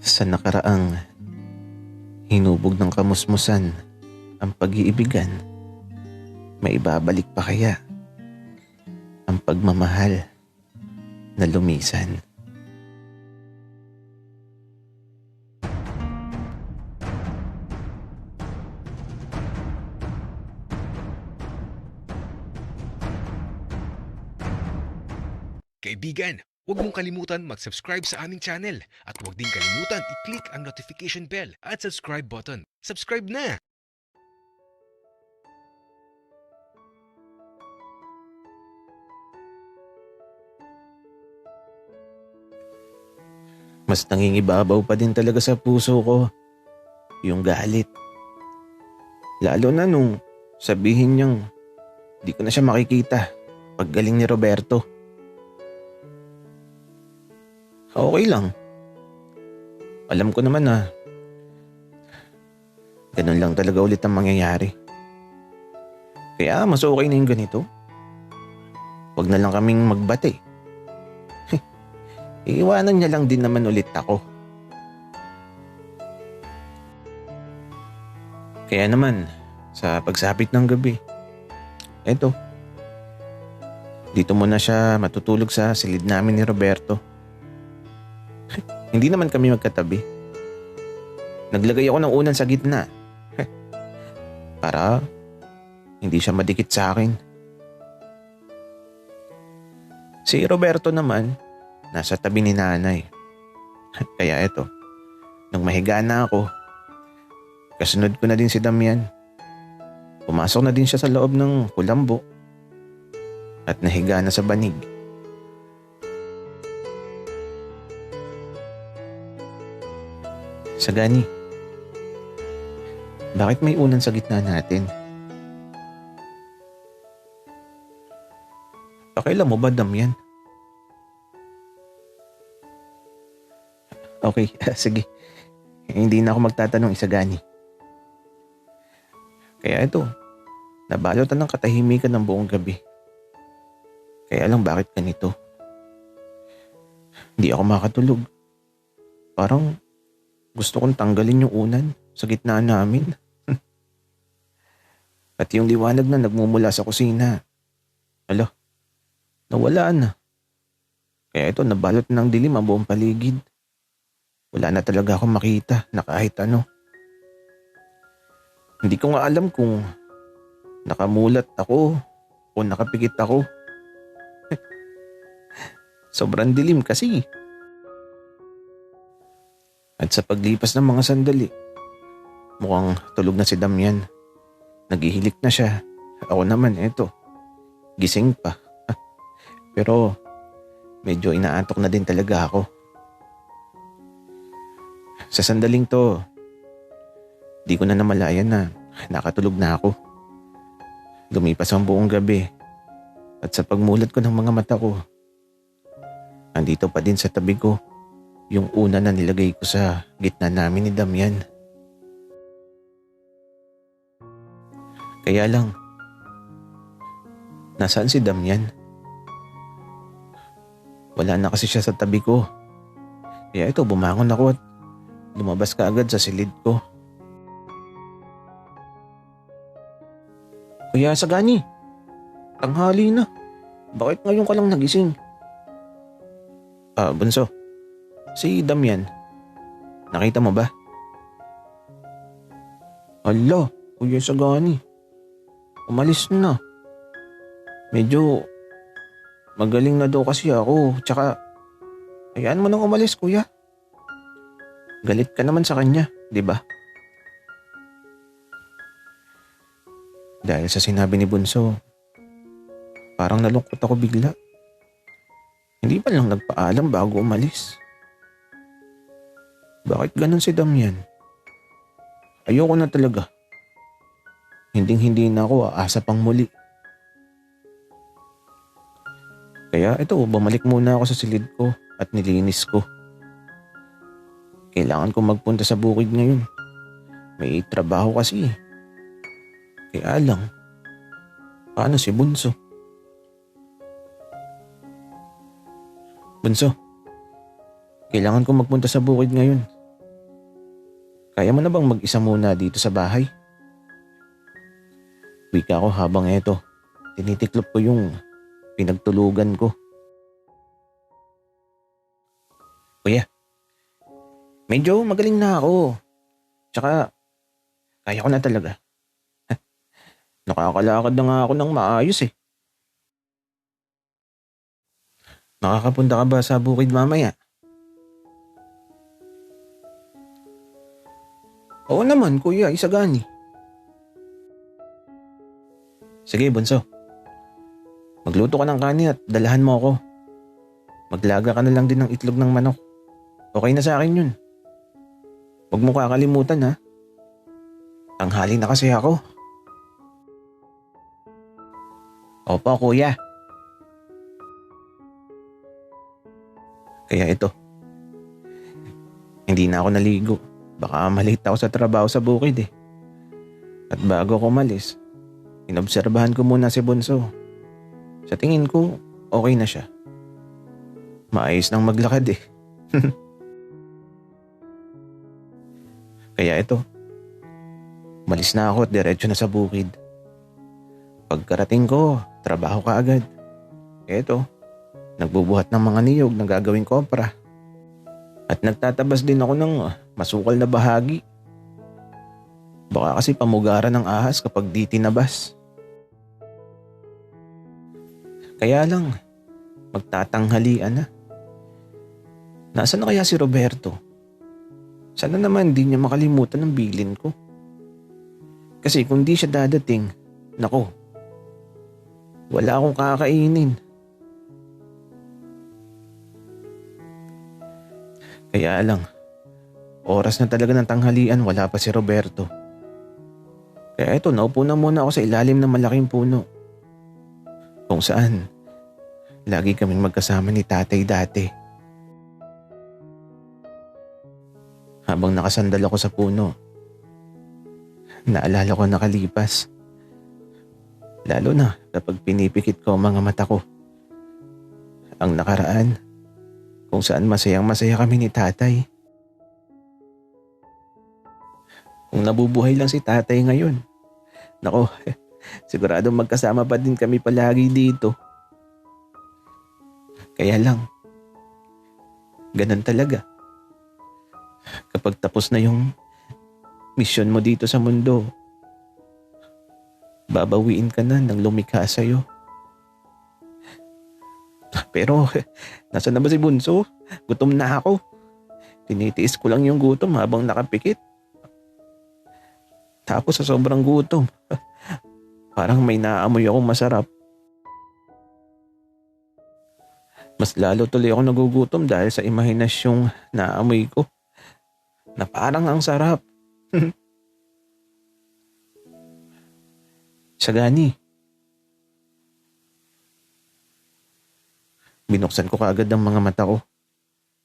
Sa nakaraang hinubog ng kamusmusan ang pag-iibigan, maibabalik pa kaya ang pagmamahal na lumisan? Kaibigan, huwag mong kalimutan mag-subscribe sa aming channel at huwag din kalimutan i-click ang notification bell at subscribe button. Subscribe na! Mas nangingibabaw pa din talaga sa puso ko yung galit. Lalo na nung sabihin niyang di ko na siya makikita paggaling ni Roberto. Okay lang. Alam ko naman na ganun lang talaga ulit ang mangyayari. Kaya mas okay na yung ganito. Huwag na lang kaming magbate. Iiwanan niya lang din naman ulit ako. Kaya naman, sa pagsapit ng gabi, eto, dito muna siya matutulog sa silid namin ni Roberto. Hindi naman kami magkatabi. Naglagay ako ng unan sa gitna. Para hindi siya madikit sa akin. Si Roberto naman, nasa tabi ni nanay. Kaya eto, nung mahiga na ako, kasunod ko na din si Damian. Pumasok na din siya sa loob ng kulambo at nahiga na sa banig. Sagani, bakit may unan sa gitna natin? Pakailan mo ba, Damian? Okay, sige. Hindi na ako magtatanong, Isagani. Kaya ito, nabalotan ng katahimikan ng buong gabi. Kaya lang bakit ganito? Hindi ako makatulog. Parang gusto kong tanggalin yung unan sa gitna namin. At yung liwanag na nagmumula sa kusina. Alo, nawala na. Kaya ito, nabalot ng dilim ang buong paligid. Wala na talaga akong makita na kahit ano. Hindi ko nga alam kung nakamulat ako o nakapikit ako. Sobrang dilim kasi. At sa paglipas ng mga sandali, mukhang tulog na si Damian. Naghihilik na siya. Ako naman, eto, gising pa. Pero medyo inaantok na din talaga ako. Sa sandaling to, di ko na namalayan na nakatulog na ako. Lumipas ang buong gabi at sa pagmulat ko ng mga mata ko, andito pa din sa tabi ko yung una na nilagay ko sa gitna namin ni Damian. Kaya lang, nasaan si Damian? Wala na kasi siya sa tabi ko. Kaya ito, bumangon ako at lumabas ka agad sa silid ko. Kuya Sagani, tanghali na. Bakit ngayon ka lang nagising? Bunso, si Damian, nakita mo ba? Ala, Kuya Sagani, umalis na. Medyo magaling na daw kasi ako. Tsaka, hayaan mo nang umalis, kuya. Galit ka naman sa kanya, di ba? Dahil sa sinabi ni Bunso, parang nalungkot ako bigla. Hindi pa lang nagpaalam bago umalis. Bakit ganun si Damian? Ayoko na talaga. Hinding-hindi na ako aasa pang muli. Kaya ito, bumalik muna ako sa silid ko at nilinis ko. Kailangan ko magpunta sa bukid ngayon. May trabaho kasi. Kaya lang, paano si Bunso? Bunso, kailangan ko magpunta sa bukid ngayon. Kaya mo na bang mag-isa muna dito sa bahay? Wika ko habang eto, tinitiklop ko yung pinagtulugan ko. Kuya, medyo magaling na ako. Tsaka, kaya ko na talaga. Nakakalakad na nga ako ng maayos eh. Nakakapunta ka ba sa bukid mamaya? Oo naman, kuya, isagani. Sige, bunso. Magluto ka ng kanin at dalahan mo ako. Maglaga ka na lang din ng itlog ng manok. Okay na sa akin yun. Huwag mo kakalimutan ha. Tanghali na kasi ako. Opo, kuya. Kaya ito. Hindi na ako naligo. Baka malate ako sa trabaho sa bukid eh. At bago ako umalis, inobserbahan ko muna si Bunso. Sa tingin ko, okay na siya. Maayos nang maglakad eh. Kaya ito, umalis na ako at diretso na sa bukid. Pagkarating ko, trabaho ka agad. Eto, nagbubuhat ng mga niyog na gagawing kopra. At nagtatabas din ako ng masukal na bahagi. Baka kasi pamugaran ng ahas kapag di tinabas. Kaya lang, magtatanghalian na. Nasaan na kaya si Roberto? Sana naman di niya makalimutan ng bilin ko. Kasi kung di siya dadating, nako, wala akong kakainin. Kaya lang, oras na talaga ng tanghalian, wala pa si Roberto. Kaya eto, naupo na muna ako sa ilalim ng malaking puno. Kung saan, lagi kaming magkasama ni tatay dati. Habang nakasandal ako sa puno, naalala ko nakalipas. Lalo na kapag pinipikit ko ang mga mata ko. Ang nakaraan, kung saan masayang-masaya kami ni tatay. Kung nabubuhay lang si tatay ngayon, nako, sigurado magkasama pa din kami palagi dito. Kaya lang, ganun talaga. Kapag tapos na yung misyon mo dito sa mundo, babawiin ka na ng lumikha sa'yo. Pero, nasaan na ba si Bunso? Gutom na ako. Tinitiis ko lang yung gutom habang nakapikit. Tapos sa sobrang gutom, parang may naamoy akong masarap. Mas lalo tuloy ako nagugutom dahil sa imahinasyong naamoy ko. Na parang ang sarap. Sagani. Binuksan ko kaagad ang mga mata ko.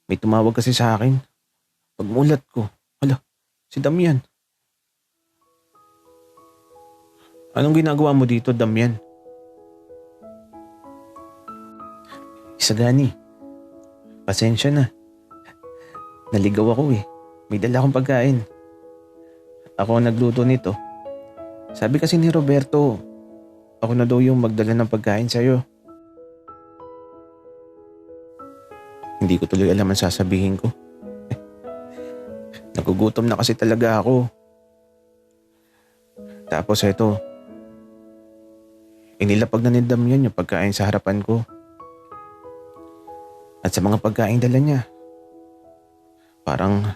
May tumawag kasi sa akin. Pagmulat ko, hala, si Damian. Anong ginagawa mo dito, Damian? Sagani, pasensya na. Naligaw ako eh. May dala akong pagkain. Ako ang nagluto nito. Sabi kasi ni Roberto, ako na daw yung magdala ng pagkain sa'yo. Hindi ko tuloy alam ang sasabihin ko. Nagugutom na kasi talaga ako. Tapos eto, inilapag na ni Damian yung pagkain sa harapan ko. At sa mga pagkain dala niya, parang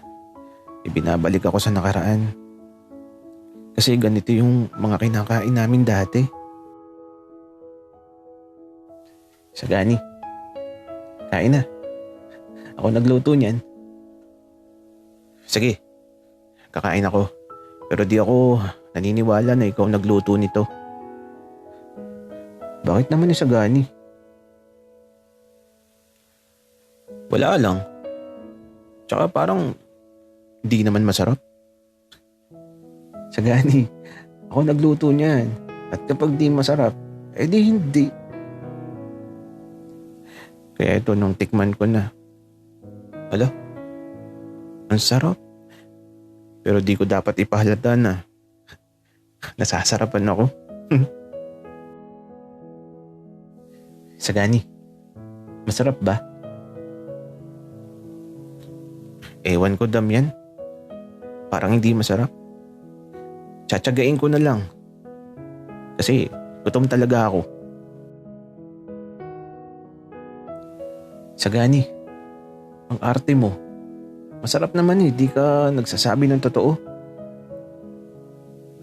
ibinabalik ako sa nakaraan. Kasi ganito yung mga kinakain namin dati. Sagani, kain na. Ako nagluto niyan. Sige, kakain ako. Pero di ako naniniwala na ikaw nagluto nito. Bakit naman ni Sagani? Wala lang. Tsaka parang di naman masarap. Sagani, ako nagluto niyan. At kapag di masarap, di hindi. Kaya ito nung tikman ko na. Hala, ang sarap. Pero di ko dapat ipahalata na nasasarapan ako. Sagani, masarap ba? Ewan ko, Damian. Parang hindi masarap. Tsatsagain ko na lang. Kasi gutom talaga ako. Sagani, ang arte mo. Masarap naman di ka nagsasabi ng totoo.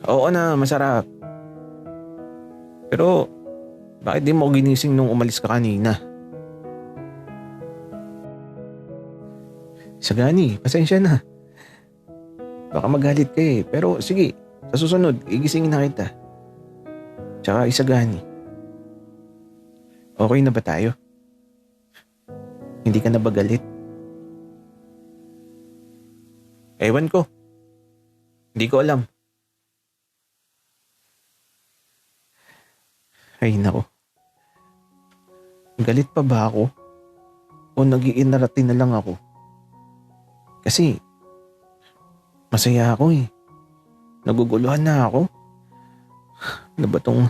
Oo na, masarap. Pero bakit di mo ako ginising nung umalis ka kanina? Sagani, pasensya na. Baka magalit ka pero sige, sa susunod, igisingin na kita. Tsaka Isagani, okay na ba tayo? Hindi ka na ba galit? Ewan ko. Hindi ko alam. Ay nako. Galit pa ba ako? O nag-iinarati na lang ako? Kasi masaya ako Naguguluhan na ako. Ano ba tong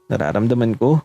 nararamdaman ko?